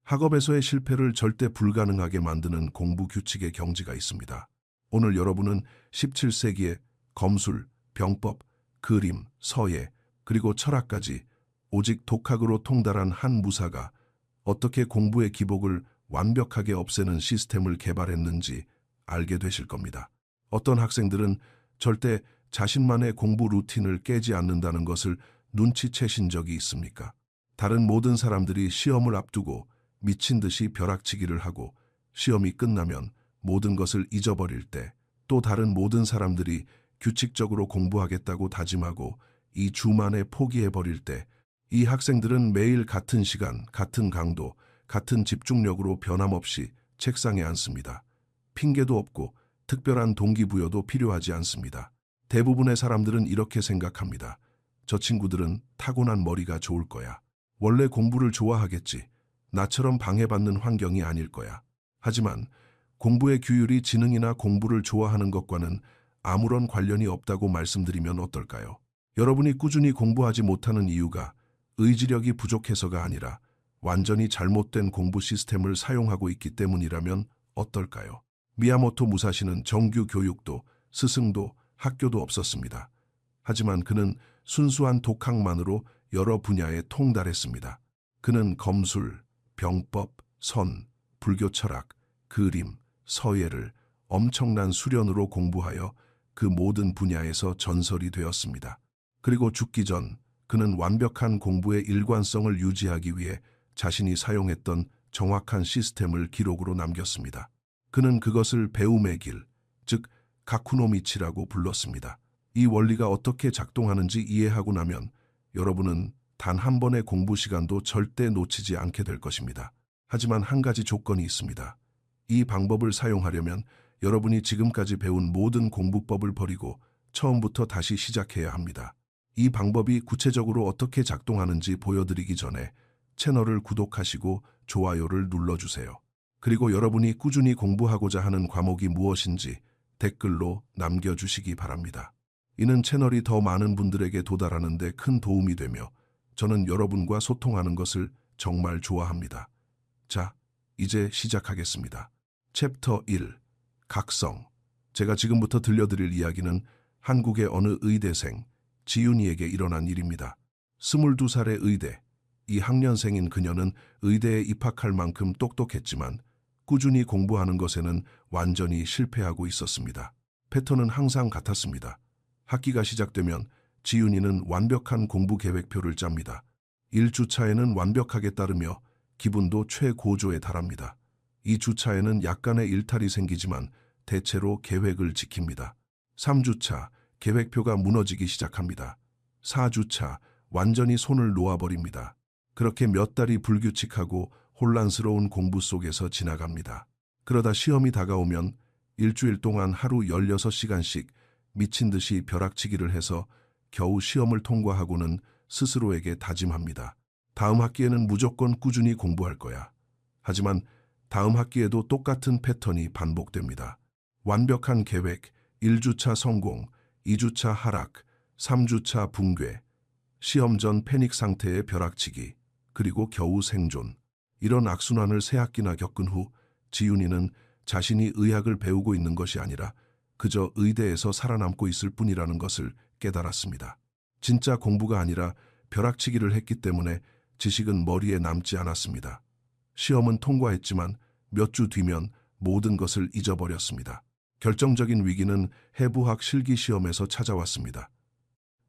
학업에서의 실패를 절대 불가능하게 만드는 공부 규칙의 경지가 있습니다. 오늘 여러분은 17세기의 검술, 병법, 그림, 서예, 그리고 철학까지 오직 독학으로 통달한 한 무사가 어떻게 공부의 기복을 완벽하게 없애는 시스템을 개발했는지 알게 되실 겁니다. 어떤 학생들은 절대 자신만의 공부 루틴을 깨지 않는다는 것을 눈치채신 적이 있습니까? 다른 모든 사람들이 시험을 앞두고 미친 듯이 벼락치기를 하고 시험이 끝나면 모든 것을 잊어버릴 때, 또 다른 모든 사람들이 규칙적으로 공부하겠다고 다짐하고 이 주만에 포기해버릴 때, 이 학생들은 매일 같은 시간, 같은 강도, 같은 집중력으로 변함없이 책상에 앉습니다. 핑계도 없고 특별한 동기부여도 필요하지 않습니다. 대부분의 사람들은 이렇게 생각합니다. 저 친구들은 타고난 머리가 좋을 거야. 원래 공부를 좋아하겠지. 나처럼 방해받는 환경이 아닐 거야. 하지만 공부의 규율이 지능이나 공부를 좋아하는 것과는 아무런 관련이 없다고 말씀드리면 어떨까요? 여러분이 꾸준히 공부하지 못하는 이유가 의지력이 부족해서가 아니라 완전히 잘못된 공부 시스템을 사용하고 있기 때문이라면 어떨까요? 미야모토 무사시는 정규 교육도 스승도 학교도 없었습니다. 하지만 그는 순수한 독학만으로 여러 분야에 통달했습니다. 그는 검술, 병법, 선, 불교 철학, 그림, 서예를 엄청난 수련으로 공부하여 그 모든 분야에서 전설이 되었습니다. 그리고 죽기 전 그는 완벽한 공부의 일관성을 유지하기 위해 자신이 사용했던 정확한 시스템을 기록으로 남겼습니다. 그는 그것을 배움의 길, 즉 가쿠노미치라고 불렀습니다. 이 원리가 어떻게 작동하는지 이해하고 나면 여러분은 단 한 번의 공부 시간도 절대 놓치지 않게 될 것입니다. 하지만 한 가지 조건이 있습니다. 이 방법을 사용하려면 여러분이 지금까지 배운 모든 공부법을 버리고 처음부터 다시 시작해야 합니다. 이 방법이 구체적으로 어떻게 작동하는지 보여드리기 전에 채널을 구독하시고 좋아요를 눌러주세요. 그리고 여러분이 꾸준히 공부하고자 하는 과목이 무엇인지 댓글로 남겨주시기 바랍니다. 이는 채널이 더 많은 분들에게 도달하는 데 큰 도움이 되며 저는 여러분과 소통하는 것을 정말 좋아합니다. 자, 이제 시작하겠습니다. 챕터 1. 각성. 제가 지금부터 들려드릴 이야기는 한국의 어느 의대생, 지윤이에게 일어난 일입니다. 22살의 의대. 이 학년생인 그녀는 의대에 입학할 만큼 똑똑했지만 꾸준히 공부하는 것에는 완전히 실패하고 있었습니다. 패턴은 항상 같았습니다. 학기가 시작되면 지윤이는 완벽한 공부 계획표를 짭니다. 1주차에는 완벽하게 따르며 기분도 최고조에 달합니다. 2주차에는 약간의 일탈이 생기지만 대체로 계획을 지킵니다. 3주차, 계획표가 무너지기 시작합니다. 4주차, 완전히 손을 놓아버립니다. 그렇게 몇 달이 불규칙하고 혼란스러운 공부 속에서 지나갑니다. 그러다 시험이 다가오면 일주일 동안 하루 16시간씩 미친 듯이 벼락치기를 해서 겨우 시험을 통과하고는 스스로에게 다짐합니다. 다음 학기에는 무조건 꾸준히 공부할 거야. 하지만 다음 학기에도 똑같은 패턴이 반복됩니다. 완벽한 계획, 1주차 성공, 2주차 하락, 3주차 붕괴, 시험 전 패닉 상태의 벼락치기, 그리고 겨우 생존. 이런 악순환을 3학기나 겪은 후 지윤이는 자신이 의학을 배우고 있는 것이 아니라 그저 의대에서 살아남고 있을 뿐이라는 것을 깨달았습니다. 진짜 공부가 아니라 벼락치기를 했기 때문에 지식은 머리에 남지 않았습니다. 시험은 통과했지만 몇 주 뒤면 모든 것을 잊어버렸습니다. 결정적인 위기는 해부학 실기시험에서 찾아왔습니다.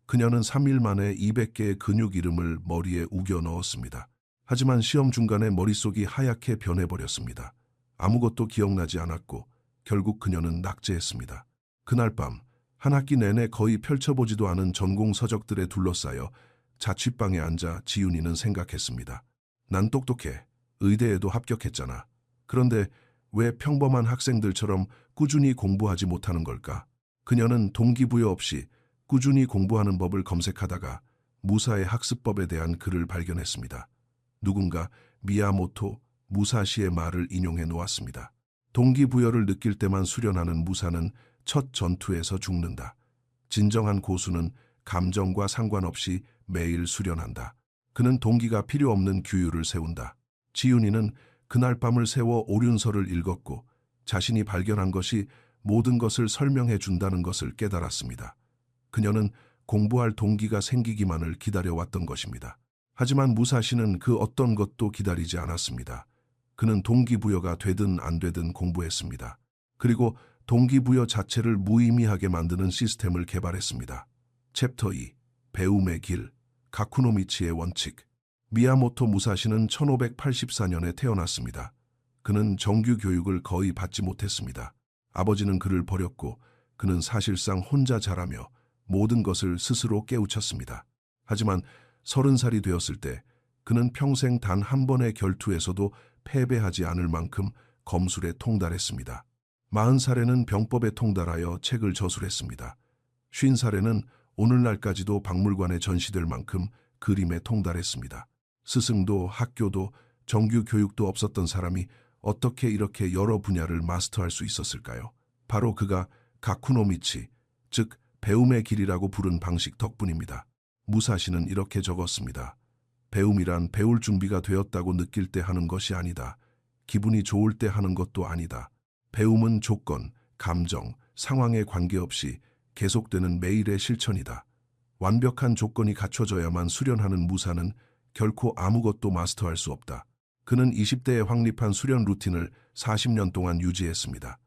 그녀는 3일 만에 200개의 근육 이름을 머리에 우겨 넣었습니다. 하지만 시험 중간에 머릿속이 하얗게 변해버렸습니다. 아무것도 기억나지 않았고 결국 그녀는 낙제했습니다. 그날 밤 한 학기 내내 거의 펼쳐보지도 않은 전공 서적들에 둘러싸여 자취방에 앉아 지윤이는 생각했습니다. 난 똑똑해. 의대에도 합격했잖아. 그런데 왜 평범한 학생들처럼 꾸준히 공부하지 못하는 걸까? 그녀는 동기부여 없이 꾸준히 공부하는 법을 검색하다가 무사의 학습법에 대한 글을 발견했습니다. 누군가 미야모토 무사시의 말을 인용해 놓았습니다. 동기부여를 느낄 때만 수련하는 무사는 첫 전투에서 죽는다. 진정한 고수는 감정과 상관없이 매일 수련한다. 그는 동기가 필요 없는 규율을 세운다. 지윤이는 그날 밤을 새워 오륜서를 읽었고 자신이 발견한 것이 모든 것을 설명해 준다는 것을 깨달았습니다. 그녀는 공부할 동기가 생기기만을 기다려왔던 것입니다. 하지만 무사시는 그 어떤 것도 기다리지 않았습니다. 그는 동기부여가 되든 안 되든 공부했습니다. 그리고 동기부여 자체를 무의미하게 만드는 시스템을 개발했습니다. 챕터 2. 배움의 길. 가쿠노미치의 원칙. 미야모토 무사시는 1584년에 태어났습니다. 그는 정규 교육을 거의 받지 못했습니다. 아버지는 그를 버렸고 그는 사실상 혼자 자라며 모든 것을 스스로 깨우쳤습니다. 하지만 30살이 되었을 때 그는 평생 단 한 번의 결투에서도 패배하지 않을 만큼 검술에 통달했습니다. 40살에는 병법에 통달하여 책을 저술했습니다. 50살에는 오늘날까지도 박물관에 전시될 만큼 그림에 통달했습니다. 스승도 학교도 정규 교육도 없었던 사람이 어떻게 이렇게 여러 분야를 마스터할 수 있었을까요? 바로 그가 가쿠노미치, 즉 배움의 길이라고 부른 방식 덕분입니다. 무사시는 이렇게 적었습니다. 배움이란 배울 준비가 되었다고 느낄 때 하는 것이 아니다. 기분이 좋을 때 하는 것도 아니다. 배움은 조건, 감정, 상황에 관계없이 계속되는 매일의 실천이다. 완벽한 조건이 갖춰져야만 수련하는 무사는 결코 아무것도 마스터할 수 없다. 그는 20대에 확립한 수련 루틴을 40년 동안 유지했습니다.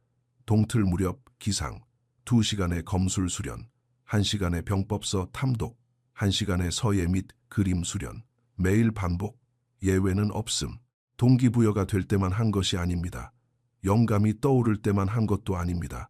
동틀 무렵 기상, 2시간의 검술 수련, 1시간의 병법서 탐독, 1시간의 서예 및 그림 수련, 매일 반복, 예외는 없음. 동기부여가 될 때만 한 것이 아닙니다. 영감이 떠오를 때만 한 것도 아닙니다.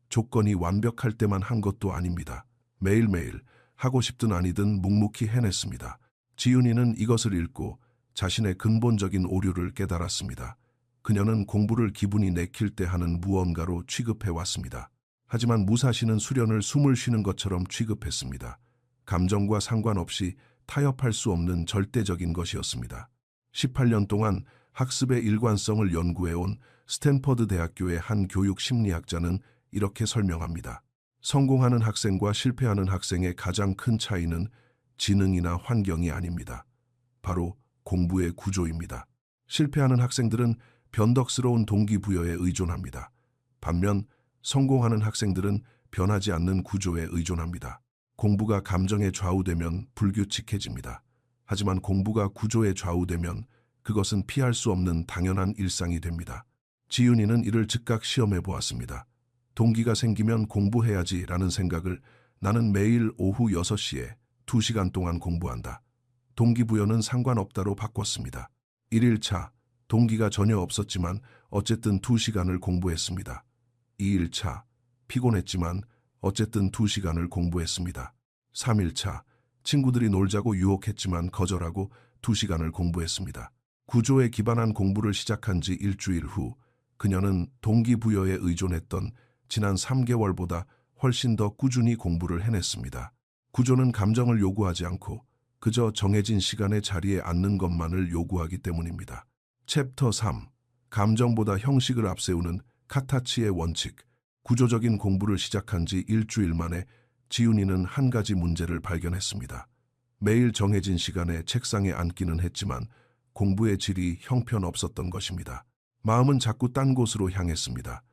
조건이 완벽할 때만 한 것도 아닙니다. 매일매일 하고 싶든 아니든 묵묵히 해냈습니다. 지윤이는 이것을 읽고 자신의 근본적인 오류를 깨달았습니다. 그녀는 공부를 기분이 내킬 때 하는 무언가로 취급해왔습니다. 하지만 무사시는 수련을 숨을 쉬는 것처럼 취급했습니다. 감정과 상관없이 타협할 수 없는 절대적인 것이었습니다. 18년 동안 학습의 일관성을 연구해온 스탠퍼드 대학교의 한 교육 심리학자는 이렇게 설명합니다. 성공하는 학생과 실패하는 학생의 가장 큰 차이는 지능이나 환경이 아닙니다. 바로 공부의 구조입니다. 실패하는 학생들은 변덕스러운 동기부여에 의존합니다. 반면 성공하는 학생들은 변하지 않는 구조에 의존합니다. 공부가 감정에 좌우되면 불규칙해집니다. 하지만 공부가 구조에 좌우되면 그것은 피할 수 없는 당연한 일상이 됩니다. 지윤이는 이를 즉각 시험해 보았습니다. 동기가 생기면 공부해야지라는 생각을 나는 매일 오후 6시에 2시간 동안 공부한다. 동기부여는 상관없다로 바꿨습니다. 1일차, 동기가 전혀 없었지만 어쨌든 2시간을 공부했습니다. 2일차, 피곤했지만 어쨌든 2시간을 공부했습니다. 3일차, 친구들이 놀자고 유혹했지만 거절하고 2시간을 공부했습니다. 구조에 기반한 공부를 시작한 지 일주일 후 그녀는 동기부여에 의존했던 지난 3개월보다 훨씬 더 꾸준히 공부를 해냈습니다. 구조는 감정을 요구하지 않고 그저 정해진 시간의 자리에 앉는 것만을 요구하기 때문입니다. 챕터 3. 감정보다 형식을 앞세우는 카타치의 원칙. 구조적인 공부를 시작한 지 일주일 만에 지윤이는 한 가지 문제를 발견했습니다. 매일 정해진 시간에 책상에 앉기는 했지만 공부의 질이 형편없었던 것입니다. 마음은 자꾸 딴 곳으로 향했습니다.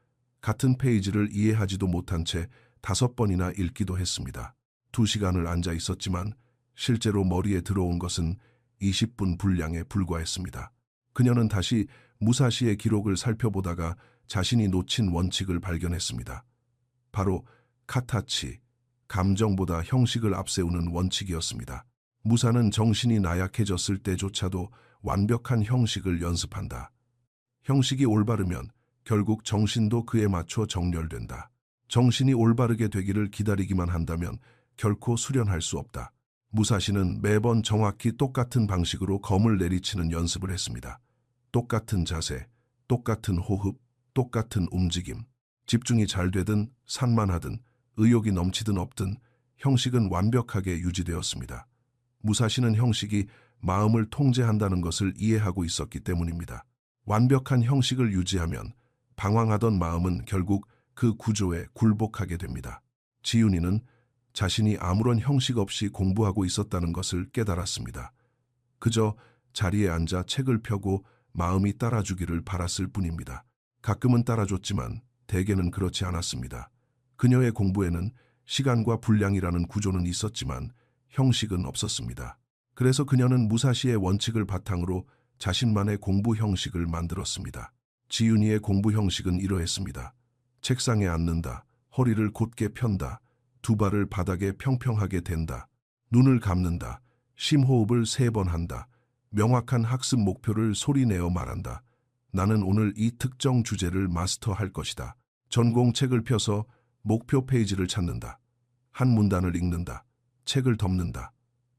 같은 페이지를 이해하지도 못한 채 5번이나 읽기도 했습니다. 2시간을 앉아 있었지만 실제로 머리에 들어온 것은 20분 분량에 불과했습니다. 그녀는 다시 무사시의 기록을 살펴보다가 자신이 놓친 원칙을 발견했습니다. 바로 카타치, 감정보다 형식을 앞세우는 원칙이었습니다. 무사는 정신이 나약해졌을 때조차도 완벽한 형식을 연습한다. 형식이 올바르면 결국 정신도 그에 맞춰 정렬된다. 정신이 올바르게 되기를 기다리기만 한다면 결코 수련할 수 없다. 무사시는 매번 정확히 똑같은 방식으로 검을 내리치는 연습을 했습니다. 똑같은 자세, 똑같은 호흡, 똑같은 움직임. 집중이 잘 되든 산만하든 의욕이 넘치든 없든 형식은 완벽하게 유지되었습니다. 무사시는 형식이 마음을 통제한다는 것을 이해하고 있었기 때문입니다. 완벽한 형식을 유지하면 방황하던 마음은 결국 그 구조에 굴복하게 됩니다. 지윤이는 자신이 아무런 형식 없이 공부하고 있었다는 것을 깨달았습니다. 그저 자리에 앉아 책을 펴고 마음이 따라주기를 바랐을 뿐입니다. 가끔은 따라줬지만 대개는 그렇지 않았습니다. 그녀의 공부에는 시간과 분량이라는 구조는 있었지만 형식은 없었습니다. 그래서 그녀는 무사시의 원칙을 바탕으로 자신만의 공부 형식을 만들었습니다. 지윤이의 공부 형식은 이러했습니다. 책상에 앉는다. 허리를 곧게 편다. 두 발을 바닥에 평평하게 댄다. 눈을 감는다. 심호흡을 3번 한다. 명확한 학습 목표를 소리내어 말한다. 나는 오늘 이 특정 주제를 마스터할 것이다. 전공책을 펴서 목표 페이지를 찾는다. 한 문단을 읽는다. 책을 덮는다.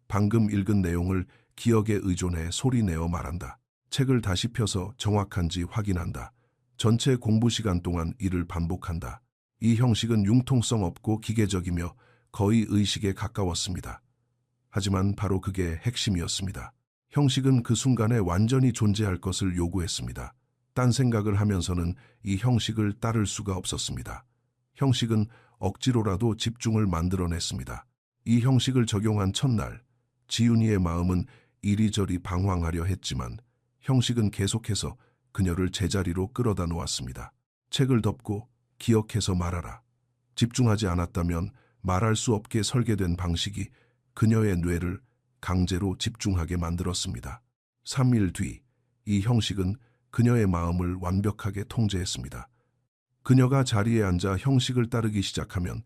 방금 읽은 내용을 기억에 의존해 소리내어 말한다. 책을 다시 펴서 정확한지 확인한다. 전체 공부 시간 동안 이를 반복한다. 이 형식은 융통성 없고 기계적이며 거의 의식에 가까웠습니다. 하지만 바로 그게 핵심이었습니다. 형식은 그 순간에 완전히 존재할 것을 요구했습니다. 딴 생각을 하면서는 이 형식을 따를 수가 없었습니다. 형식은 억지로라도 집중을 만들어냈습니다. 이 형식을 적용한 첫날, 지윤이의 마음은 이리저리 방황하려 했지만 형식은 계속해서 그녀를 제자리로 끌어다 놓았습니다. 책을 덮고 기억해서 말하라. 집중하지 않았다면 말할 수 없게 설계된 방식이 그녀의 뇌를 강제로 집중하게 만들었습니다. 3일 뒤, 이 형식은 그녀의 마음을 완벽하게 통제했습니다. 그녀가 자리에 앉아 형식을 따르기 시작하면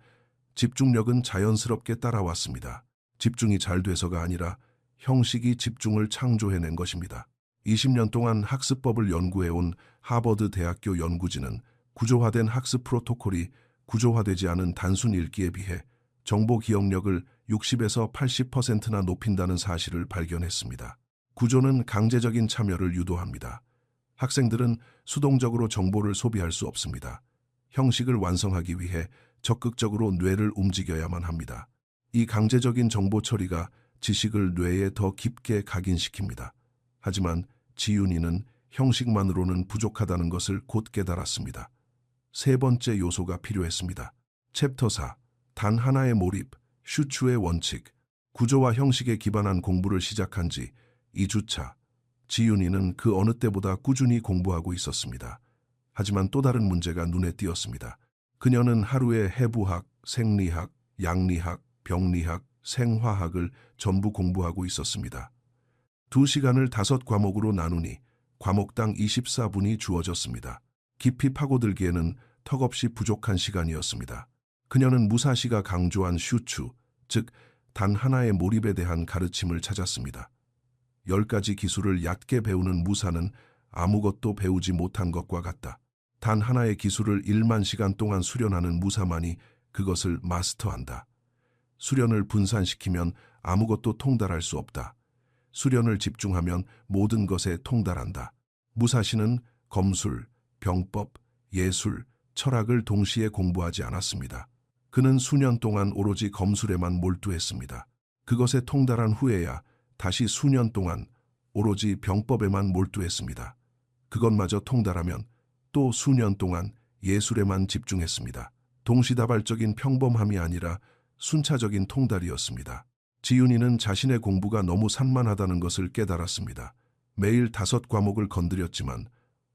집중력은 자연스럽게 따라왔습니다. 집중이 잘 돼서가 아니라 형식이 집중을 창조해낸 것입니다. 20년 동안 학습법을 연구해온 하버드 대학교 연구진은 구조화된 학습 프로토콜이 구조화되지 않은 단순 읽기에 비해 정보 기억력을 60에서 80%나 높인다는 사실을 발견했습니다. 구조는 강제적인 참여를 유도합니다. 학생들은 수동적으로 정보를 소비할 수 없습니다. 형식을 완성하기 위해 적극적으로 뇌를 움직여야만 합니다. 이 강제적인 정보 처리가 지식을 뇌에 더 깊게 각인시킵니다. 하지만 지윤이는 형식만으로는 부족하다는 것을 곧 깨달았습니다. 3번째 요소가 필요했습니다. 챕터 4. 단 하나의 몰입, 슈츠의 원칙. 구조와 형식에 기반한 공부를 시작한 지 2주차. 지윤이는 그 어느 때보다 꾸준히 공부하고 있었습니다. 하지만 또 다른 문제가 눈에 띄었습니다. 그녀는 하루에 해부학, 생리학, 양리학, 병리학, 생화학을 전부 공부하고 있었습니다. 2시간을 5과목으로 나누니 과목당 24분이 주어졌습니다. 깊이 파고들기에는 턱없이 부족한 시간이었습니다. 그녀는 무사시가 강조한 슈츠, 즉 단 하나의 몰입에 대한 가르침을 찾았습니다. 10가지 기술을 얕게 배우는 무사는 아무것도 배우지 못한 것과 같다. 단 하나의 기술을 1만 시간 동안 수련하는 무사만이 그것을 마스터한다. 수련을 분산시키면 아무것도 통달할 수 없다. 수련을 집중하면 모든 것에 통달한다. 무사시는 검술, 병법, 예술, 철학을 동시에 공부하지 않았습니다. 그는 수년 동안 오로지 검술에만 몰두했습니다. 그것에 통달한 후에야 다시 수년 동안 오로지 병법에만 몰두했습니다. 그것마저 통달하면 또 수년 동안 예술에만 집중했습니다. 동시다발적인 평범함이 아니라 순차적인 통달이었습니다. 지윤이는 자신의 공부가 너무 산만하다는 것을 깨달았습니다. 매일 5과목을 건드렸지만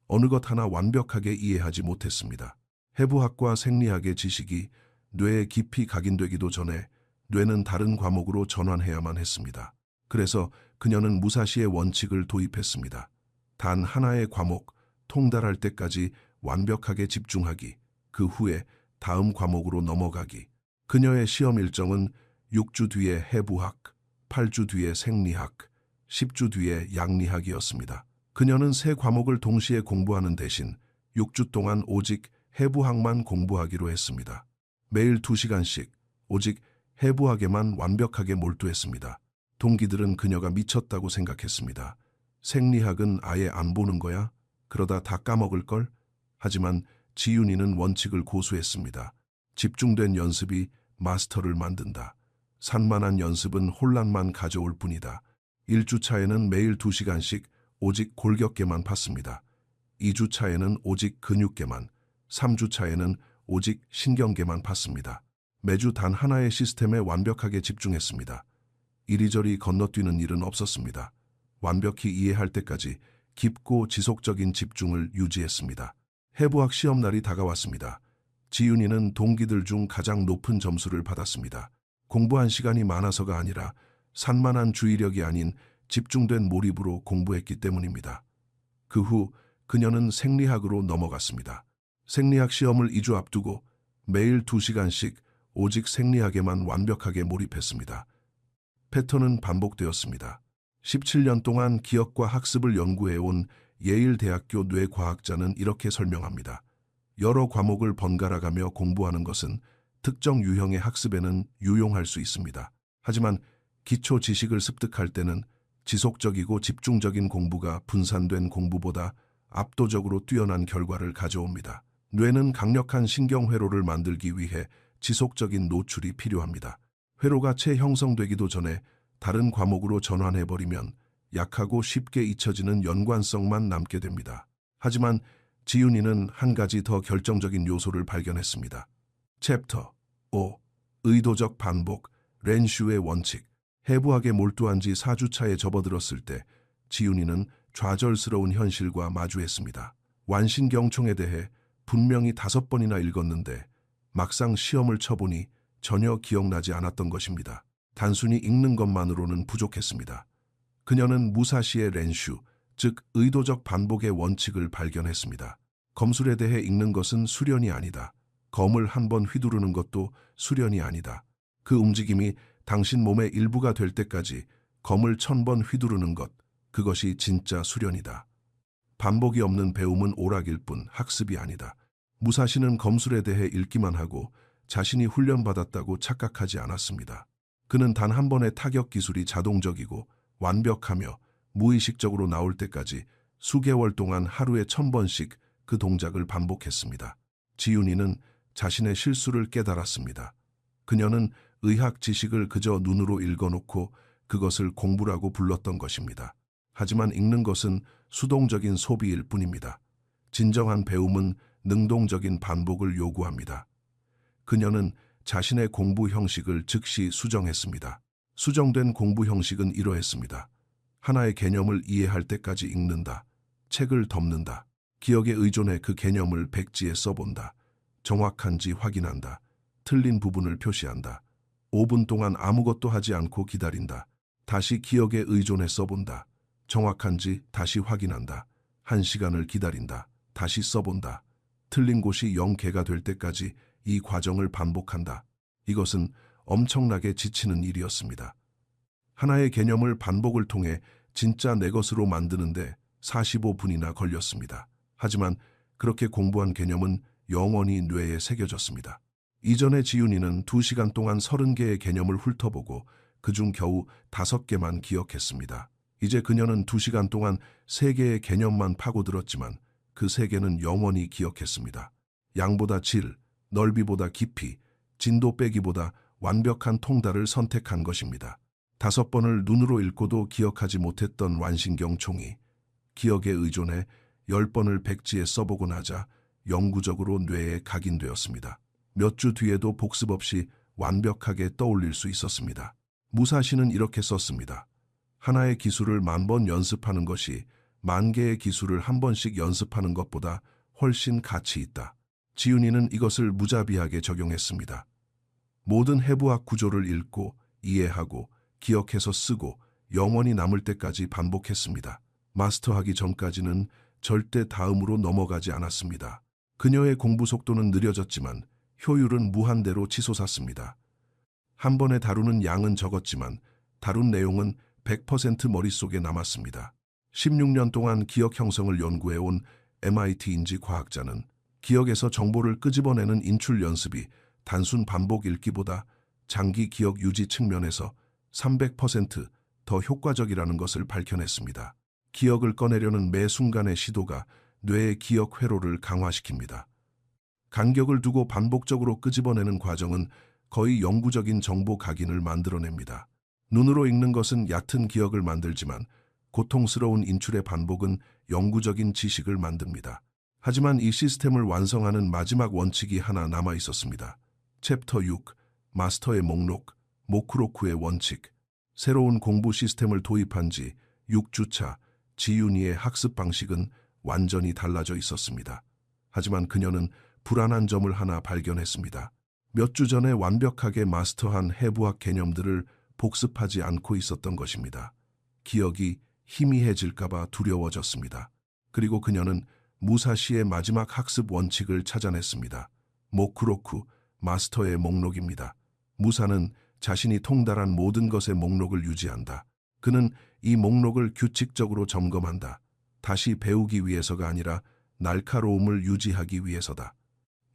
어느 것 하나 완벽하게 이해하지 못했습니다. 해부학과 생리학의 지식이 뇌에 깊이 각인되기도 전에 뇌는 다른 과목으로 전환해야만 했습니다. 그래서 그녀는 무사시의 원칙을 도입했습니다. 단 하나의 과목, 통달할 때까지 완벽하게 집중하기, 그 후에 다음 과목으로 넘어가기. 그녀의 시험 일정은 6주 뒤에 해부학, 8주 뒤에 생리학, 10주 뒤에 양리학이었습니다. 그녀는 3과목을 동시에 공부하는 대신 6주 동안 오직 해부학만 공부하기로 했습니다. 매일 2시간씩 오직 해부학에만 완벽하게 몰두했습니다. 동기들은 그녀가 미쳤다고 생각했습니다. 생리학은 아예 안 보는 거야? 그러다 다 까먹을걸? 하지만 지윤이는 원칙을 고수했습니다. 집중된 연습이 마스터를 만든다. 산만한 연습은 혼란만 가져올 뿐이다. 1주차에는 매일 2시간씩 오직 골격계만 팠습니다. 2주차에는 오직 근육계만, 3주차에는 오직 신경계만 팠습니다. 매주 단 하나의 시스템에 완벽하게 집중했습니다. 이리저리 건너뛰는 일은 없었습니다. 완벽히 이해할 때까지 깊고 지속적인 집중을 유지했습니다. 해부학 시험날이 다가왔습니다. 지윤이는 동기들 중 가장 높은 점수를 받았습니다. 공부한 시간이 많아서가 아니라 산만한 주의력이 아닌 집중된 몰입으로 공부했기 때문입니다. 그 후 그녀는 생리학으로 넘어갔습니다. 생리학 시험을 2주 앞두고 매일 2시간씩 오직 생리학에만 완벽하게 몰입했습니다. 패턴은 반복되었습니다. 17년 동안 기억과 학습을 연구해온 예일대학교 뇌과학자는 이렇게 설명합니다. 여러 과목을 번갈아가며 공부하는 것은 특정 유형의 학습에는 유용할 수 있습니다. 하지만 기초 지식을 습득할 때는 지속적이고 집중적인 공부가 분산된 공부보다 압도적으로 뛰어난 결과를 가져옵니다. 뇌는 강력한 신경회로를 만들기 위해 지속적인 노출이 필요합니다. 회로가 채 형성되기도 전에 다른 과목으로 전환해버리면 약하고 쉽게 잊혀지는 연관성만 남게 됩니다. 하지만 지윤이는 한 가지 더 결정적인 요소를 발견했습니다. 챕터 5. 의도적 반복, 렌슈의 원칙. 해부학에 몰두한 지 4주차에 접어들었을 때 지윤이는 좌절스러운 현실과 마주했습니다. 완신경총에 대해 분명히 5번이나 읽었는데 막상 시험을 쳐보니 전혀 기억나지 않았던 것입니다. 단순히 읽는 것만으로는 부족했습니다. 그녀는 무사시의 렌슈, 즉 의도적 반복의 원칙을 발견했습니다. 검술에 대해 읽는 것은 수련이 아니다. 검을 한 번 휘두르는 것도 수련이 아니다. 그 움직임이 당신 몸의 일부가 될 때까지 검을 1000번 휘두르는 것, 그것이 진짜 수련이다. 반복이 없는 배움은 오락일 뿐 학습이 아니다. 무사시는 검술에 대해 읽기만 하고 자신이 훈련받았다고 착각하지 않았습니다. 그는 단 한 번의 타격 기술이 자동적이고 완벽하며 무의식적으로 나올 때까지 수개월 동안 하루에 1000번씩 그 동작을 반복했습니다. 지윤이는 자신의 실수를 깨달았습니다. 그녀는 의학 지식을 그저 눈으로 읽어놓고 그것을 공부라고 불렀던 것입니다. 하지만 읽는 것은 수동적인 소비일 뿐입니다. 진정한 배움은 능동적인 반복을 요구합니다. 그녀는 자신의 공부 형식을 즉시 수정했습니다. 수정된 공부 형식은 이러했습니다. 하나의 개념을 이해할 때까지 읽는다. 책을 덮는다. 기억에 의존해 그 개념을 백지에 써본다. 정확한지 확인한다. 틀린 부분을 표시한다. 5분 동안 아무것도 하지 않고 기다린다. 다시 기억에 의존해 써본다. 정확한지 다시 확인한다. 1시간을 기다린다. 다시 써본다. 틀린 곳이 0개가 될 때까지 이 과정을 반복한다. 이것은 엄청나게 지치는 일이었습니다. 하나의 개념을 반복을 통해 진짜 내 것으로 만드는데 45분이나 걸렸습니다. 하지만 그렇게 공부한 개념은 영원히 뇌에 새겨졌습니다. 이전에 지윤이는 2시간 동안 30개의 개념을 훑어보고 그중 겨우 5개만 기억했습니다. 이제 그녀는 2시간 동안 3개의 개념만 파고들었지만 그 3개는 영원히 기억했습니다. 양보다 질, 넓이보다 깊이, 진도 빼기보다 완벽한 통달을 선택한 것입니다. 5번을 눈으로 읽고도 기억하지 못했던 완신경총이 기억에 의존해 10번을 백지에 써보고 나자 영구적으로 뇌에 각인되었습니다. 몇 주 뒤에도 복습 없이 완벽하게 떠올릴 수 있었습니다. 무사시는 이렇게 썼습니다. 하나의 기술을 10,000번 연습하는 것이 10,000개의 기술을 한 번씩 연습하는 것보다 훨씬 가치 있다. 지윤이는 이것을 무자비하게 적용했습니다. 모든 해부학 구조를 읽고 이해하고 기억해서 쓰고 영원히 남을 때까지 반복했습니다. 마스터하기 전까지는 절대 다음으로 넘어가지 않았습니다. 그녀의 공부 속도는 느려졌지만 효율은 무한대로 치솟았습니다. 한 번에 다루는 양은 적었지만 다룬 내용은 100% 머릿속에 남았습니다. 16년 동안 기억 형성을 연구해온 MIT인지 과학자는 기억에서 정보를 끄집어내는 인출 연습이 단순 반복 읽기보다 장기 기억 유지 측면에서 300%더 효과적이라는 것을 밝혀냈습니다. 기억을 꺼내려는 매 순간의 시도가 뇌의 기억 회로를 강화시킵니다. 간격을 두고 반복적으로 끄집어내는 과정은 거의 영구적인 정보 각인을 만들어냅니다. 눈으로 읽는 것은 얕은 기억을 만들지만 고통스러운 인출의 반복은 영구적인 지식을 만듭니다. 하지만 이 시스템을 완성하는 마지막 원칙이 하나 남아 있었습니다. 챕터 6, 마스터의 목록, 모쿠로쿠의 원칙. 새로운 공부 시스템을 도입한 지 6주차, 지윤이의 학습 방식은 완전히 달라져 있었습니다. 하지만 그녀는 불안한 점을 하나 발견했습니다. 몇 주 전에 완벽하게 마스터한 해부학 개념들을 복습하지 않고 있었던 것입니다. 기억이 희미해질까봐 두려워졌습니다. 그리고 그녀는 무사시의 마지막 학습 원칙을 찾아냈습니다. 모쿠로쿠, 마스터의 목록입니다. 무사는 자신이 통달한 모든 것의 목록을 유지한다. 그는 이 목록을 규칙적으로 점검한다. 다시 배우기 위해서가 아니라 날카로움을 유지하기 위해서다.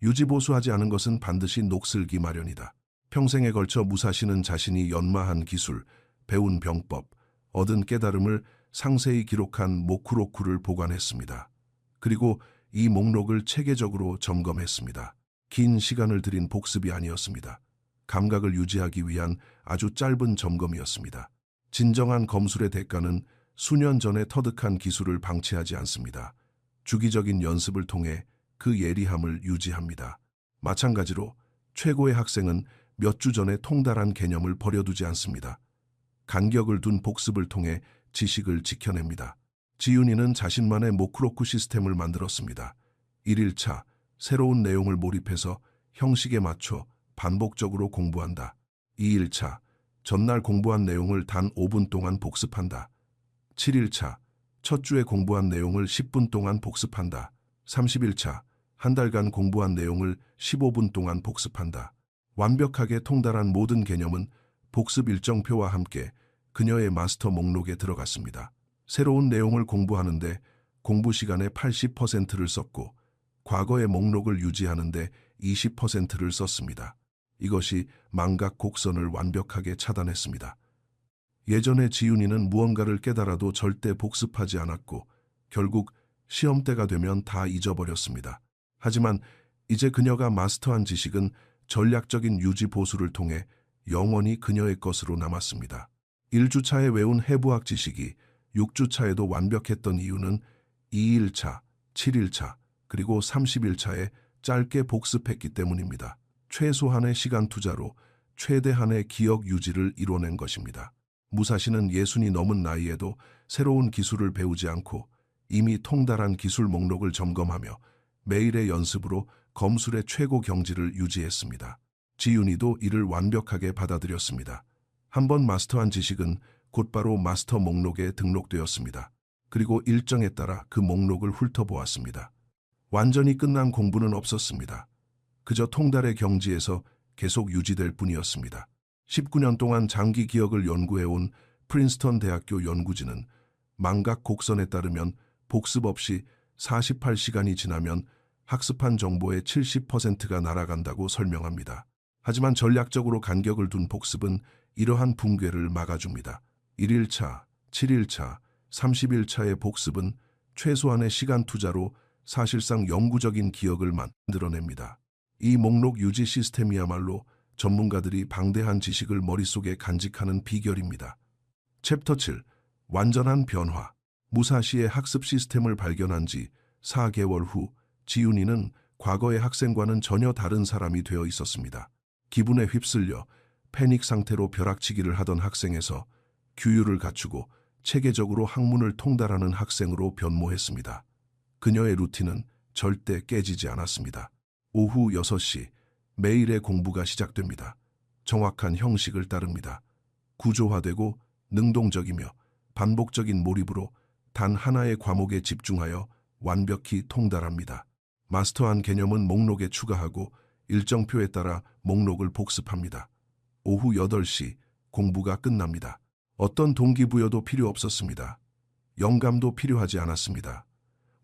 유지보수하지 않은 것은 반드시 녹슬기 마련이다. 평생에 걸쳐 무사시는 자신이 연마한 기술, 배운 병법, 얻은 깨달음을 상세히 기록한 모쿠로쿠를 보관했습니다. 그리고 이 목록을 체계적으로 점검했습니다. 긴 시간을 들인 복습이 아니었습니다. 감각을 유지하기 위한 아주 짧은 점검이었습니다. 진정한 검술의 대가는 수년 전에 터득한 기술을 방치하지 않습니다. 주기적인 연습을 통해 그 예리함을 유지합니다. 마찬가지로 최고의 학생은 몇 주 전에 통달한 개념을 버려두지 않습니다. 간격을 둔 복습을 통해 지식을 지켜냅니다. 지윤이는 자신만의 모쿠로쿠 시스템을 만들었습니다. 1일차, 새로운 내용을 몰입해서 형식에 맞춰 반복적으로 공부한다. 2일차, 전날 공부한 내용을 단 5분 동안 복습한다. 7일차, 첫 주에 공부한 내용을 10분 동안 복습한다. 30일차, 한 달간 공부한 내용을 15분 동안 복습한다. 완벽하게 통달한 모든 개념은 복습 일정표와 함께 그녀의 마스터 목록에 들어갔습니다. 새로운 내용을 공부하는데 공부 시간의 80%를 썼고 과거의 목록을 유지하는데 20%를 썼습니다. 이것이 망각 곡선을 완벽하게 차단했습니다. 예전에 지윤이는 무언가를 깨달아도 절대 복습하지 않았고 결국 시험 때가 되면 다 잊어버렸습니다. 하지만 이제 그녀가 마스터한 지식은 전략적인 유지 보수를 통해 영원히 그녀의 것으로 남았습니다. 1주차에 외운 해부학 지식이 6주차에도 완벽했던 이유는 2일차, 7일차, 그리고 30일차에 짧게 복습했기 때문입니다. 최소한의 시간 투자로 최대한의 기억 유지를 이뤄낸 것입니다. 무사시는 60이 넘은 나이에도 새로운 기술을 배우지 않고 이미 통달한 기술 목록을 점검하며 매일의 연습으로 검술의 최고 경지를 유지했습니다. 지윤이도 이를 완벽하게 받아들였습니다. 한번 마스터한 지식은 곧바로 마스터 목록에 등록되었습니다. 그리고 일정에 따라 그 목록을 훑어보았습니다. 완전히 끝난 공부는 없었습니다. 그저 통달의 경지에서 계속 유지될 뿐이었습니다. 19년 동안 장기 기억을 연구해온 프린스턴 대학교 연구진은 망각 곡선에 따르면 복습 없이 48시간이 지나면 학습한 정보의 70%가 날아간다고 설명합니다. 하지만 전략적으로 간격을 둔 복습은 이러한 붕괴를 막아줍니다. 1일차, 7일차, 30일차의 복습은 최소한의 시간 투자로 사실상 영구적인 기억을 만들어냅니다. 이 목록 유지 시스템이야말로 전문가들이 방대한 지식을 머릿속에 간직하는 비결입니다. 챕터 7. 완전한 변화. 무사시의 학습 시스템을 발견한 지 4개월 후 지윤이는 과거의 학생과는 전혀 다른 사람이 되어 있었습니다. 기분에 휩쓸려 패닉 상태로 벼락치기를 하던 학생에서 규율을 갖추고 체계적으로 학문을 통달하는 학생으로 변모했습니다. 그녀의 루틴은 절대 깨지지 않았습니다. 오후 6시 매일의 공부가 시작됩니다. 정확한 형식을 따릅니다. 구조화되고 능동적이며 반복적인 몰입으로 단 하나의 과목에 집중하여 완벽히 통달합니다. 마스터한 개념은 목록에 추가하고 일정표에 따라 목록을 복습합니다. 오후 8시 공부가 끝납니다. 어떤 동기부여도 필요 없었습니다. 영감도 필요하지 않았습니다.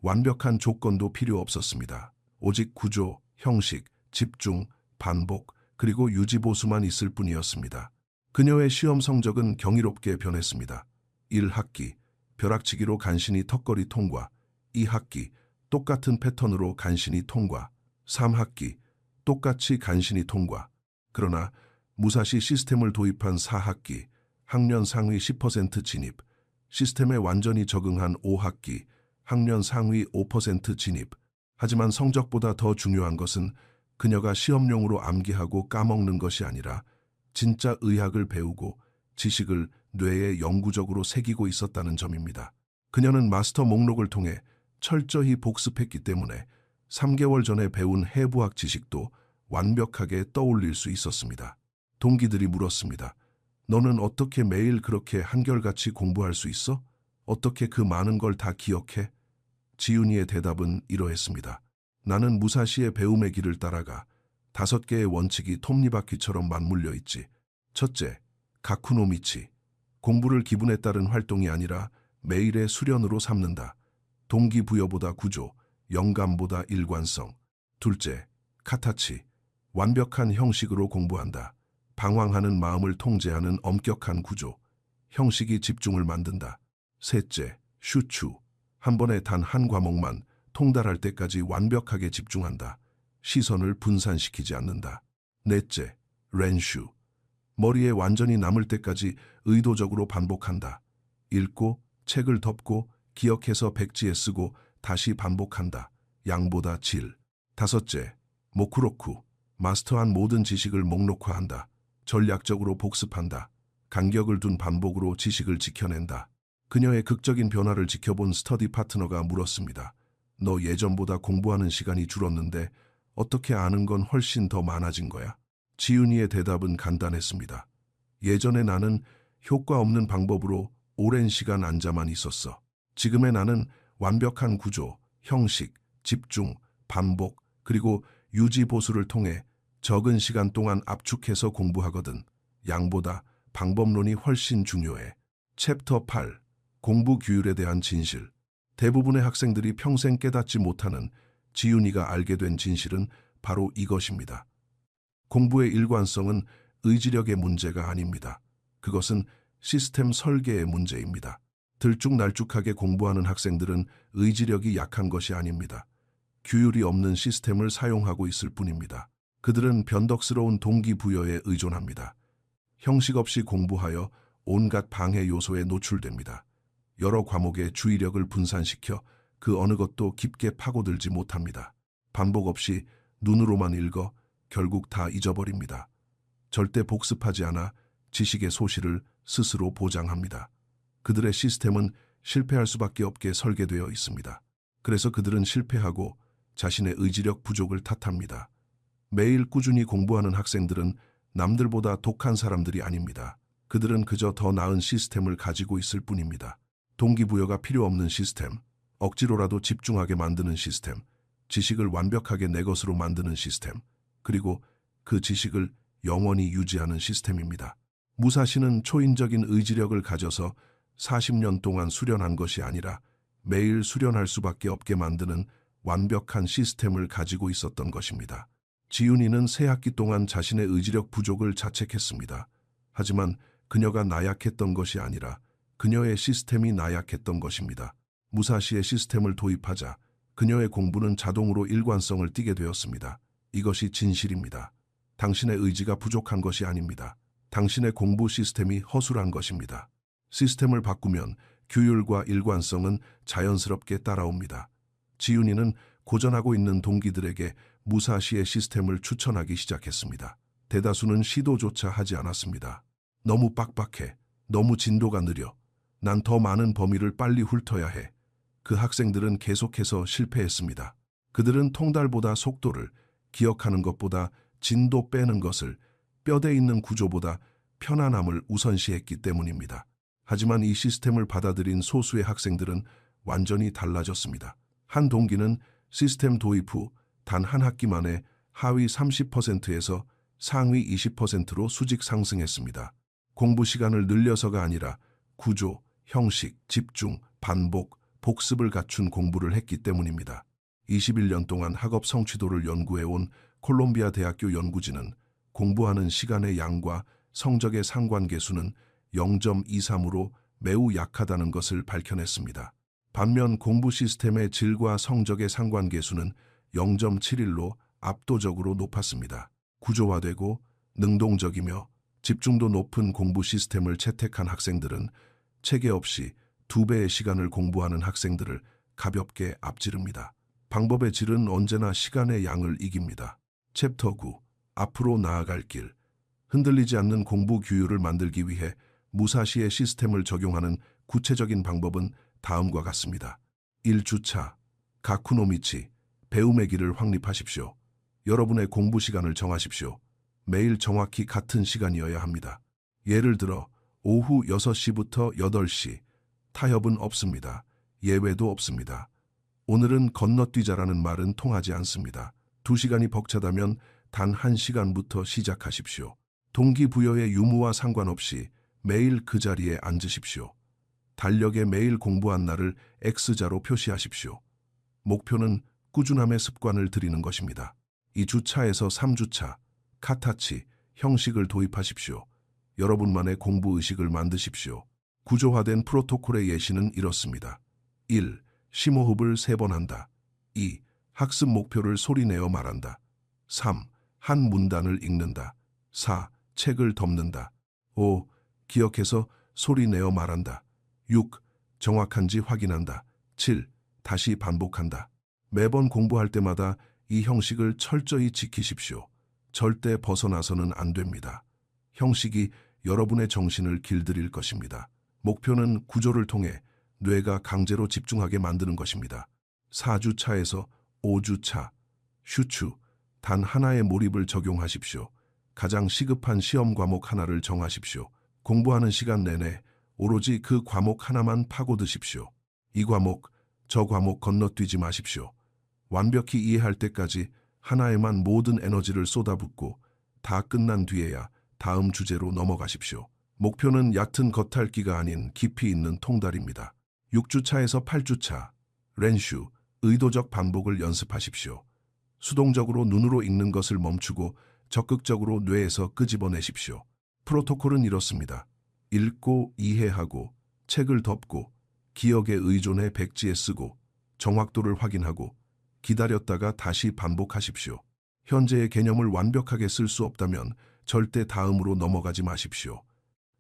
완벽한 조건도 필요 없었습니다. 오직 구조, 형식, 집중, 반복, 그리고 유지보수만 있을 뿐이었습니다. 그녀의 시험 성적은 경이롭게 변했습니다. 1학기, 벼락치기로 간신히 턱걸이 통과. 2학기, 똑같은 패턴으로 간신히 통과. 3학기, 똑같이 간신히 통과. 그러나 무사시 시스템을 도입한 4학기, 학년 상위 10% 진입. 시스템에 완전히 적응한 5학기, 학년 상위 5% 진입. 하지만 성적보다 더 중요한 것은 그녀가 시험용으로 암기하고 까먹는 것이 아니라 진짜 의학을 배우고 지식을 뇌에 영구적으로 새기고 있었다는 점입니다. 그녀는 마스터 목록을 통해 철저히 복습했기 때문에 3개월 전에 배운 해부학 지식도 완벽하게 떠올릴 수 있었습니다. 동기들이 물었습니다. 너는 어떻게 매일 그렇게 한결같이 공부할 수 있어? 어떻게 그 많은 걸 다 기억해? 지윤이의 대답은 이러했습니다. 나는 무사시의 배움의 길을 따라가 5개의 원칙이 톱니바퀴처럼 맞물려 있지. 첫째, 가쿠노미치. 공부를 기분에 따른 활동이 아니라 매일의 수련으로 삼는다. 동기부여보다 구조, 영감보다 일관성. 둘째, 카타치. 완벽한 형식으로 공부한다. 방황하는 마음을 통제하는 엄격한 구조. 형식이 집중을 만든다. 셋째, 슈추. 한 번에 단 한 과목만 통달할 때까지 완벽하게 집중한다. 시선을 분산시키지 않는다. 넷째, 렌슈. 머리에 완전히 남을 때까지 의도적으로 반복한다. 읽고, 책을 덮고, 기억해서 백지에 쓰고 다시 반복한다. 양보다 질. 다섯째, 모쿠로쿠. 마스터한 모든 지식을 목록화한다. 전략적으로 복습한다. 간격을 둔 반복으로 지식을 지켜낸다. 그녀의 극적인 변화를 지켜본 스터디 파트너가 물었습니다. 너 예전보다 공부하는 시간이 줄었는데 어떻게 아는 건 훨씬 더 많아진 거야? 지윤이의 대답은 간단했습니다. 예전에 나는 효과 없는 방법으로 오랜 시간 앉아만 있었어. 지금의 나는 완벽한 구조, 형식, 집중, 반복, 그리고 유지 보수를 통해 적은 시간 동안 압축해서 공부하거든. 양보다 방법론이 훨씬 중요해. 챕터 8. 공부 규율에 대한 진실. 대부분의 학생들이 평생 깨닫지 못하는 지윤이가 알게 된 진실은 바로 이것입니다. 공부의 일관성은 의지력의 문제가 아닙니다. 그것은 시스템 설계의 문제입니다. 들쭉날쭉하게 공부하는 학생들은 의지력이 약한 것이 아닙니다. 규율이 없는 시스템을 사용하고 있을 뿐입니다. 그들은 변덕스러운 동기부여에 의존합니다. 형식 없이 공부하여 온갖 방해 요소에 노출됩니다. 여러 과목의 주의력을 분산시켜 그 어느 것도 깊게 파고들지 못합니다. 반복 없이 눈으로만 읽어 결국 다 잊어버립니다. 절대 복습하지 않아 지식의 소실을 스스로 보장합니다. 그들의 시스템은 실패할 수밖에 없게 설계되어 있습니다. 그래서 그들은 실패하고 자신의 의지력 부족을 탓합니다. 매일 꾸준히 공부하는 학생들은 남들보다 독한 사람들이 아닙니다. 그들은 그저 더 나은 시스템을 가지고 있을 뿐입니다. 동기부여가 필요 없는 시스템, 억지로라도 집중하게 만드는 시스템, 지식을 완벽하게 내 것으로 만드는 시스템, 그리고 그 지식을 영원히 유지하는 시스템입니다. 무사시는 초인적인 의지력을 가져서 40년 동안 수련한 것이 아니라 매일 수련할 수밖에 없게 만드는 완벽한 시스템을 가지고 있었던 것입니다. 지윤이는 새 학기 동안 자신의 의지력 부족을 자책했습니다. 하지만 그녀가 나약했던 것이 아니라 그녀의 시스템이 나약했던 것입니다. 무사시의 시스템을 도입하자 그녀의 공부는 자동으로 일관성을 띠게 되었습니다. 이것이 진실입니다. 당신의 의지가 부족한 것이 아닙니다. 당신의 공부 시스템이 허술한 것입니다. 시스템을 바꾸면 규율과 일관성은 자연스럽게 따라옵니다. 지윤이는 고전하고 있는 동기들에게 무사시의 시스템을 추천하기 시작했습니다. 대다수는 시도조차 하지 않았습니다. 너무 빡빡해. 너무 진도가 느려. 난 더 많은 범위를 빨리 훑어야 해. 그 학생들은 계속해서 실패했습니다. 그들은 통달보다 속도를, 기억하는 것보다 진도 빼는 것을, 뼈대 있는 구조보다 편안함을 우선시했기 때문입니다. 하지만 이 시스템을 받아들인 소수의 학생들은 완전히 달라졌습니다. 한 동기는 시스템 도입 후 단 한 학기 만에 하위 30%에서 상위 20%로 수직 상승했습니다. 공부 시간을 늘려서가 아니라 구조, 형식, 집중, 반복, 복습을 갖춘 공부를 했기 때문입니다. 21년 동안 학업 성취도를 연구해온 콜롬비아 대학교 연구진은 공부하는 시간의 양과 성적의 상관계수는 0.23으로 매우 약하다는 것을 밝혀냈습니다. 반면 공부 시스템의 질과 성적의 상관계수는 0.71로 압도적으로 높았습니다. 구조화되고 능동적이며 집중도 높은 공부 시스템을 채택한 학생들은 체계 없이 2배의 시간을 공부하는 학생들을 가볍게 앞지릅니다. 방법의 질은 언제나 시간의 양을 이깁니다. 챕터 9. 앞으로 나아갈 길. 흔들리지 않는 공부 규율을 만들기 위해 무사시의 시스템을 적용하는 구체적인 방법은 다음과 같습니다. 1주차, 가쿠노미치, 배움의 길을 확립하십시오. 여러분의 공부 시간을 정하십시오. 매일 정확히 같은 시간이어야 합니다. 예를 들어 오후 6시부터 8시, 타협은 없습니다. 예외도 없습니다. 오늘은 건너뛰자라는 말은 통하지 않습니다. 2시간이 벅차다면 단 1시간부터 시작하십시오. 동기부여의 유무와 상관없이 매일 그 자리에 앉으십시오. 달력에 매일 공부한 날을 X자로 표시하십시오. 목표는 꾸준함의 습관을 들이는 것입니다. 2주차에서 3주차, 카타치, 형식을 도입하십시오. 여러분만의 공부 의식을 만드십시오. 구조화된 프로토콜의 예시는 이렇습니다. 1. 심호흡을 3번 한다. 2. 학습 목표를 소리내어 말한다. 3. 한 문단을 읽는다. 4. 책을 덮는다. 5. 기억해서 소리내어 말한다. 6. 정확한지 확인한다. 7. 다시 반복한다. 매번 공부할 때마다 이 형식을 철저히 지키십시오. 절대 벗어나서는 안 됩니다. 형식이 여러분의 정신을 길들일 것입니다. 목표는 구조를 통해 뇌가 강제로 집중하게 만드는 것입니다. 4주차에서 5주차, 슈추, 단 하나의 몰입을 적용하십시오. 가장 시급한 시험 과목 하나를 정하십시오. 공부하는 시간 내내 오로지 그 과목 하나만 파고드십시오. 이 과목, 저 과목 건너뛰지 마십시오. 완벽히 이해할 때까지 하나에만 모든 에너지를 쏟아붓고 다 끝난 뒤에야 다음 주제로 넘어가십시오. 목표는 얕은 겉핥기가 아닌 깊이 있는 통달입니다. 6주차에서 8주차, 렌슈, 의도적 반복을 연습하십시오. 수동적으로 눈으로 읽는 것을 멈추고 적극적으로 뇌에서 끄집어내십시오. 프로토콜은 이렇습니다. 읽고 이해하고 책을 덮고 기억에 의존해 백지에 쓰고 정확도를 확인하고 기다렸다가 다시 반복하십시오. 현재의 개념을 완벽하게 쓸 수 없다면 절대 다음으로 넘어가지 마십시오.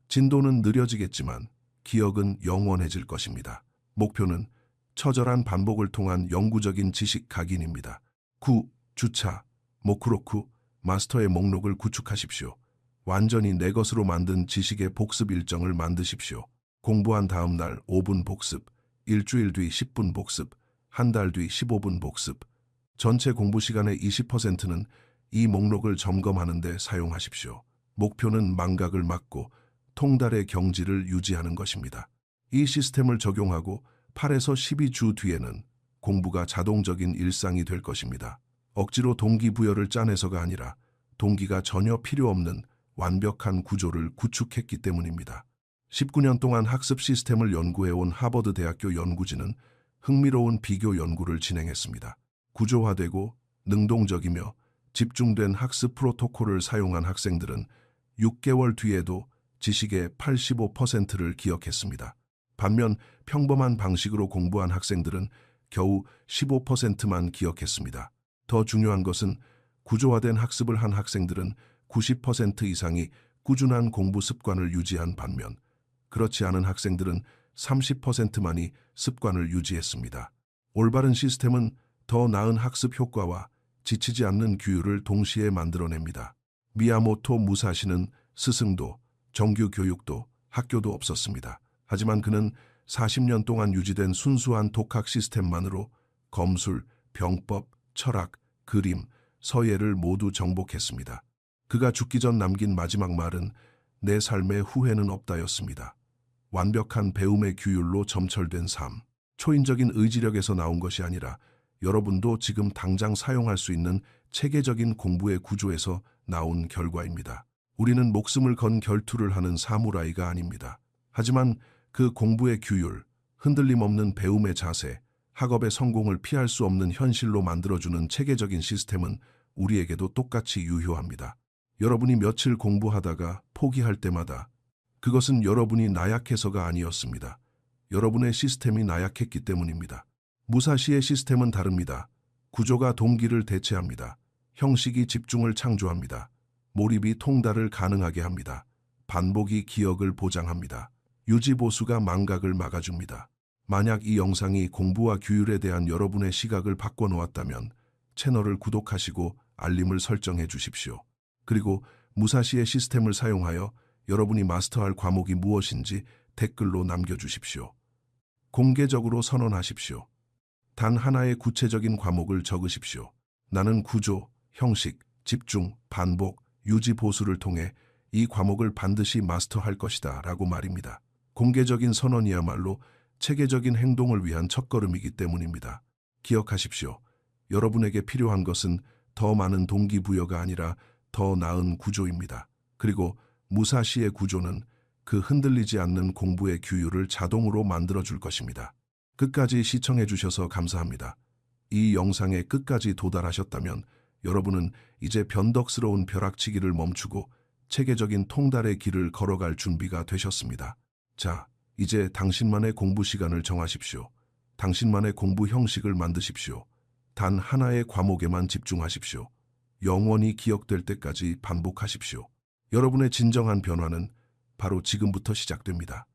진도는 느려지겠지만 기억은 영원해질 것입니다. 목표는 처절한 반복을 통한 영구적인 지식 각인입니다. 9주차, 모쿠로쿠, 마스터의 목록을 구축하십시오. 완전히 내 것으로 만든 지식의 복습 일정을 만드십시오. 공부한 다음 날 5분 복습, 일주일 뒤 10분 복습, 한 달 뒤 15분 복습. 전체 공부 시간의 20%는 이 목록을 점검하는 데 사용하십시오. 목표는 망각을 막고 통달의 경지를 유지하는 것입니다. 이 시스템을 적용하고 8에서 12주 뒤에는 공부가 자동적인 일상이 될 것입니다. 억지로 동기부여를 짜내서가 아니라 동기가 전혀 필요 없는 완벽한 구조를 구축했기 때문입니다. 19년 동안 학습 시스템을 연구해온 하버드 대학교 연구진은 흥미로운 비교 연구를 진행했습니다. 구조화되고 능동적이며 집중된 학습 프로토콜을 사용한 학생들은 6개월 뒤에도 지식의 85%를 기억했습니다. 반면 평범한 방식으로 공부한 학생들은 겨우 15%만 기억했습니다. 더 중요한 것은 구조화된 학습을 한 학생들은 90% 이상이 꾸준한 공부 습관을 유지한 반면 그렇지 않은 학생들은 30%만이 습관을 유지했습니다. 올바른 시스템은 더 나은 학습 효과와 지치지 않는 규율을 동시에 만들어냅니다. 미야모토 무사시는 스승도, 정규 교육도, 학교도 없었습니다. 하지만 그는 40년 동안 유지된 순수한 독학 시스템만으로 검술, 병법, 철학, 그림, 서예를 모두 정복했습니다. 그가 죽기 전 남긴 마지막 말은 내 삶에 후회는 없다였습니다. 완벽한 배움의 규율로 점철된 삶, 초인적인 의지력에서 나온 것이 아니라 여러분도 지금 당장 사용할 수 있는 체계적인 공부의 구조에서 나온 결과입니다. 우리는 목숨을 건 결투를 하는 사무라이가 아닙니다. 하지만 그 공부의 규율, 흔들림 없는 배움의 자세, 학업의 성공을 피할 수 없는 현실로 만들어주는 체계적인 시스템은 우리에게도 똑같이 유효합니다. 여러분이 며칠 공부하다가 포기할 때마다 그것은 여러분이 나약해서가 아니었습니다. 여러분의 시스템이 나약했기 때문입니다. 무사시의 시스템은 다릅니다. 구조가 동기를 대체합니다. 형식이 집중을 창조합니다. 몰입이 통달을 가능하게 합니다. 반복이 기억을 보장합니다. 유지보수가 망각을 막아줍니다. 만약 이 영상이 공부와 규율에 대한 여러분의 시각을 바꿔놓았다면 채널을 구독하시고 알림을 설정해 주십시오. 그리고 무사시의 시스템을 사용하여 여러분이 마스터할 과목이 무엇인지 댓글로 남겨주십시오. 공개적으로 선언하십시오. 단 하나의 구체적인 과목을 적으십시오. 나는 구조, 형식, 집중, 반복, 유지 보수를 통해 이 과목을 반드시 마스터할 것이다 라고 말입니다. 공개적인 선언이야말로 체계적인 행동을 위한 첫걸음이기 때문입니다. 기억하십시오. 여러분에게 필요한 것은 더 많은 동기부여가 아니라 더 나은 구조입니다. 그리고 무사시의 구조는 그 흔들리지 않는 공부의 규율을 자동으로 만들어줄 것입니다. 끝까지 시청해 주셔서 감사합니다. 이 영상에 끝까지 도달하셨다면 여러분은 이제 변덕스러운 벼락치기를 멈추고 체계적인 통달의 길을 걸어갈 준비가 되셨습니다. 자, 이제 당신만의 공부 시간을 정하십시오. 당신만의 공부 형식을 만드십시오. 단 하나의 과목에만 집중하십시오. 영원히 기억될 때까지 반복하십시오. 여러분의 진정한 변화는 바로 지금부터 시작됩니다.